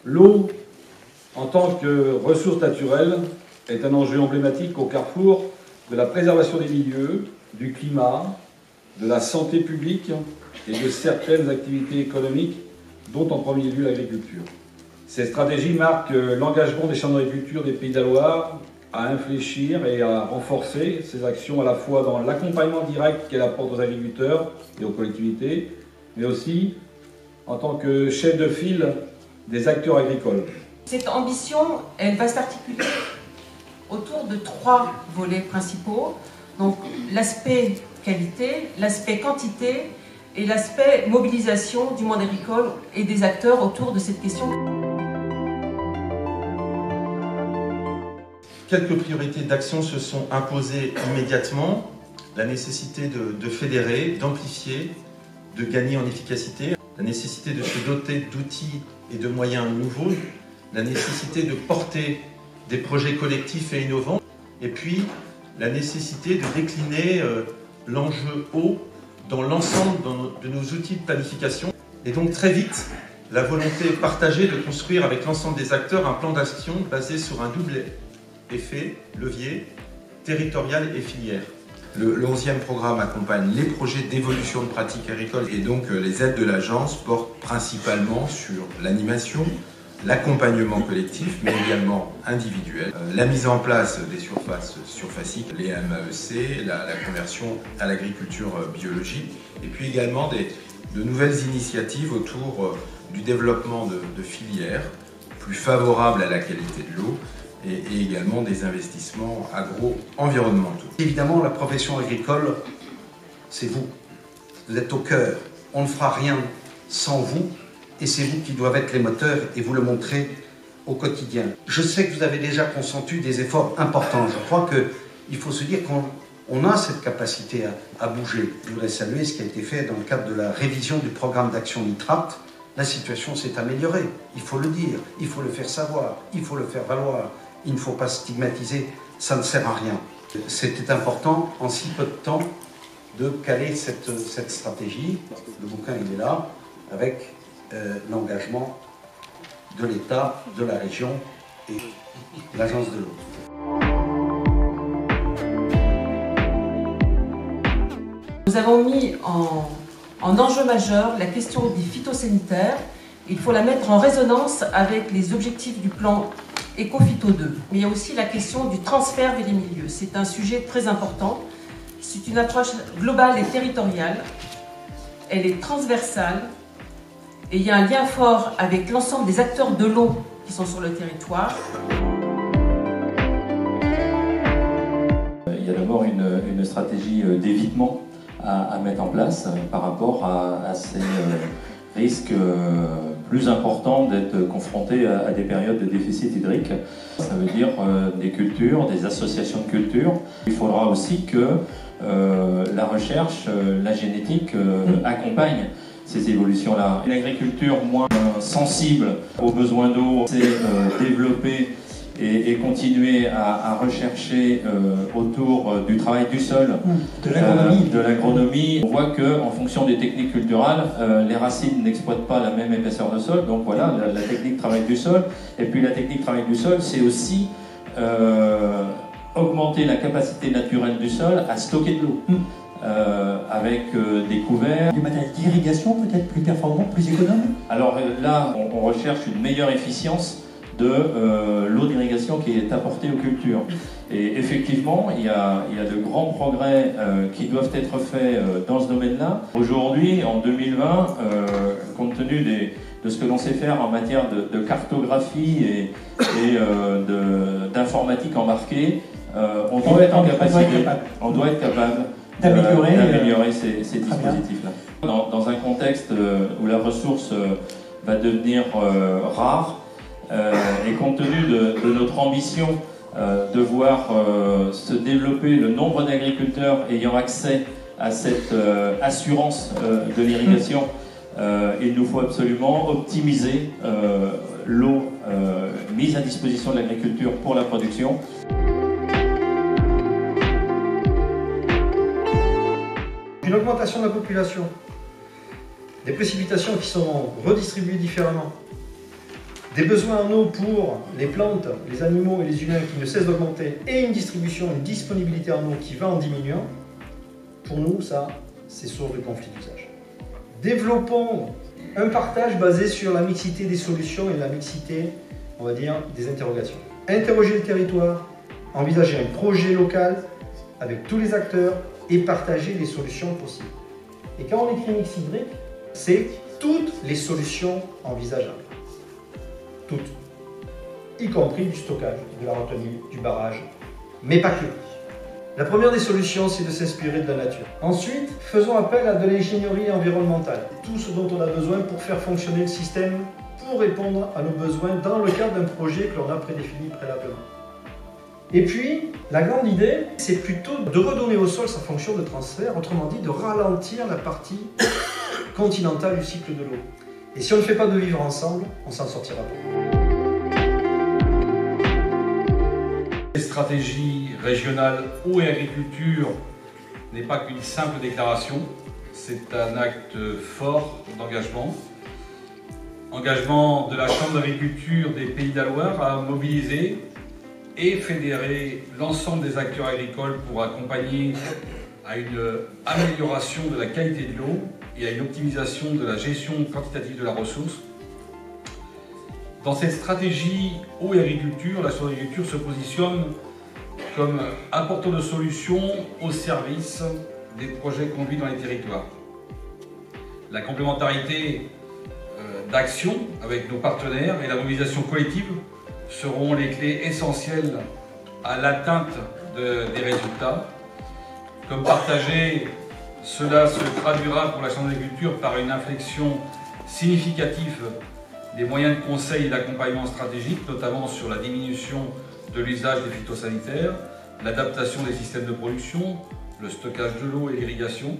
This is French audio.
L'eau, en tant que ressource naturelle, est un enjeu emblématique au carrefour de la préservation des milieux, du climat, de la santé publique et de certaines activités économiques, dont en premier lieu l'agriculture. Cette stratégie marque l'engagement des chambres d'agriculture des Pays de la Loire à infléchir et à renforcer ces actions à la fois dans l'accompagnement direct qu'elle apporte aux agriculteurs et aux collectivités, mais aussi en tant que chef de file des acteurs agricoles. Cette ambition, elle va s'articuler autour de 3 volets principaux. Donc l'aspect qualité, l'aspect quantité et l'aspect mobilisation du monde agricole et des acteurs autour de cette question. Quelques priorités d'action se sont imposées immédiatement. La nécessité de fédérer, d'amplifier, de gagner en efficacité, la nécessité de se doter d'outils et de moyens nouveaux, la nécessité de porter des projets collectifs et innovants, et puis la nécessité de décliner l'enjeu eau dans l'ensemble de nos outils de planification. Et donc très vite, la volonté partagée de construire avec l'ensemble des acteurs un plan d'action basé sur un double effet, levier, territorial et filière. Le 11e programme accompagne les projets d'évolution de pratiques agricoles et donc les aides de l'agence portent principalement sur l'animation, l'accompagnement collectif, mais également individuel, la mise en place des surfaces surfaciques, les MAEC, la conversion à l'agriculture biologique, et puis également de nouvelles initiatives autour du développement de filières plus favorables à la qualité de l'eau, et également des investissements agro-environnementaux. Évidemment, la profession agricole, c'est vous. Vous êtes au cœur. On ne fera rien sans vous, et c'est vous qui doivent être les moteurs, et vous le montrez au quotidien. Je sais que vous avez déjà consenti des efforts importants. Je crois qu'il faut se dire qu'on a cette capacité à bouger. Je voudrais saluer ce qui a été fait dans le cadre de la révision du programme d'action nitrate. La situation s'est améliorée, il faut le dire, il faut le faire savoir, il faut le faire valoir. Il ne faut pas stigmatiser, ça ne sert à rien. C'était important, en si peu de temps, de caler cette stratégie. Le bouquin, il est là, avec l'engagement de l'État, de la région et l'Agence de l'eau. Nous avons mis en enjeu majeur la question des phytosanitaires. Il faut la mettre en résonance avec les objectifs du plan Éco-Phyto 2. Mais il y a aussi la question du transfert vers les milieux. C'est un sujet très important. C'est une approche globale et territoriale. Elle est transversale. Et il y a un lien fort avec l'ensemble des acteurs de l'eau qui sont sur le territoire. Il y a d'abord une stratégie d'évitement à mettre en place par rapport à ces risques plus importants d'être confrontés à des périodes de déficit hydrique. Ça veut dire des cultures, des associations de cultures. Il faudra aussi que la recherche, la génétique accompagne ces évolutions-là. Une agriculture moins sensible aux besoins d'eau, c'est développer et continuer à rechercher autour du travail du sol, de l'agronomie. On voit qu'en fonction des techniques culturales, les racines n'exploitent pas la même épaisseur de sol, donc voilà, la technique travail du sol. Et puis la technique travail du sol, c'est aussi augmenter la capacité naturelle du sol à stocker de l'eau. Avec des couverts. Du matériel d'irrigation peut-être plus performant, plus économe? Alors là, on recherche une meilleure efficience de l'eau d'irrigation qui est apportée aux cultures. Et effectivement, il y a de grands progrès qui doivent être faits dans ce domaine-là. Aujourd'hui, en 2020, compte tenu de ce que l'on sait faire en matière de cartographie et d'informatique embarquée, on doit être capable d'améliorer ces dispositifs-là. Dans un contexte où la ressource va devenir rare, et compte tenu de notre ambition de voir se développer le nombre d'agriculteurs ayant accès à cette assurance de l'irrigation, il nous faut absolument optimiser l'eau mise à disposition de l'agriculture pour la production. Une augmentation de la population, des précipitations qui sont redistribuées différemment, des besoins en eau pour les plantes, les animaux et les humains qui ne cessent d'augmenter, et une distribution, une disponibilité en eau qui va en diminuant, pour nous, ça, c'est source de conflit d'usage. Développons un partage basé sur la mixité des solutions et la mixité, on va dire, des interrogations. Interroger le territoire, envisager un projet local avec tous les acteurs et partager les solutions possibles. Et quand on écrit mix hydrique, c'est toutes les solutions envisageables. Toutes. Y compris du stockage, de la retenue, du barrage, mais pas que. La première des solutions, c'est de s'inspirer de la nature. Ensuite, faisons appel à de l'ingénierie environnementale. Tout ce dont on a besoin pour faire fonctionner le système, pour répondre à nos besoins dans le cadre d'un projet que l'on a prédéfini préalablement. Et puis, la grande idée, c'est plutôt de redonner au sol sa fonction de transfert, autrement dit, de ralentir la partie continentale du cycle de l'eau. Et si on ne fait pas de vivre ensemble, on s'en sortira pas. La stratégie régionale eau et agriculture n'est pas qu'une simple déclaration, c'est un acte fort d'engagement. Engagement de la Chambre d'agriculture des Pays de la Loire à mobiliser et fédérer l'ensemble des acteurs agricoles pour accompagner à une amélioration de la qualité de l'eau et à une optimisation de la gestion quantitative de la ressource. Dans cette stratégie eau et agriculture, la Chambre d'agriculture se positionne comme apporteur de solutions au service des projets conduits dans les territoires. La complémentarité d'action avec nos partenaires et la mobilisation collective seront les clés essentielles à l'atteinte des résultats. Comme partagé, cela se traduira pour la Chambre d'agriculture par une inflexion significative des moyens de conseil et d'accompagnement stratégique, notamment sur la diminution de l'usage des phytosanitaires, l'adaptation des systèmes de production, le stockage de l'eau et l'irrigation.